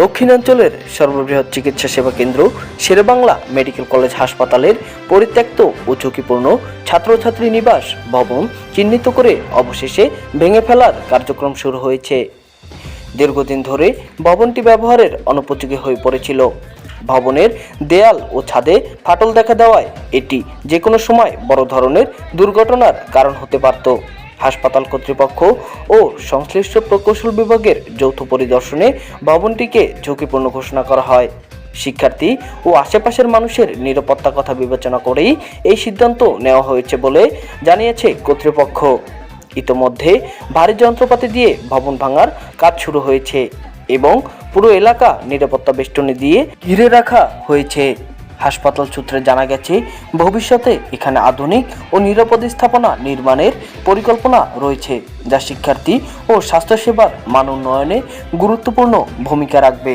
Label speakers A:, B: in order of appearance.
A: দক্ষিণাঞ্চলের সর্ববৃহৎ চিকিৎসা সেবা কেন্দ্র শেরেবাংলা মেডিকেল কলেজ হাসপাতালের পরিত্যক্ত ও ঝুঁকিপূর্ণ ছাত্রছাত্রী নিবাস ভবন চিহ্নিত করে অবশেষে ভেঙে ফেলার কার্যক্রম শুরু হয়েছে। দীর্ঘদিন ধরে ভবনটি ব্যবহারের অনুপযোগী হয়ে পড়েছিল। ভবনের দেয়াল ও ছাদে ফাটল দেখা দেওয়ায় এটি যে কোনো সময় বড় ধরনের দুর্ঘটনার কারণ হতে পারত। হাসপাতাল কর্তৃপক্ষ ও সংশ্লিষ্ট প্রকৌশল বিভাগের যৌথ পরিদর্শনে ভবনটিকে ঝুঁকিপূর্ণ ঘোষণা করা হয়। শিক্ষার্থী ও আশেপাশের মানুষের নিরাপত্তার কথা বিবেচনা করেই এই সিদ্ধান্ত নেওয়া হয়েছে বলে জানিয়েছে কর্তৃপক্ষ। ইতোমধ্যে ভারী যন্ত্রপাতি দিয়ে ভবন ভাঙার কাজ শুরু হয়েছে এবং পুরো এলাকা নিরাপত্তা বেষ্টনী দিয়ে ঘিরে রাখা হয়েছে। হাসপাতাল সূত্রে জানা গেছে, ভবিষ্যতে এখানে আধুনিক ও নিরাপদ স্থাপনা নির্মাণের পরিকল্পনা রয়েছে, যা শিক্ষার্থী ও স্বাস্থ্যসেবার মান উন্নয়নে গুরুত্বপূর্ণ ভূমিকা রাখবে।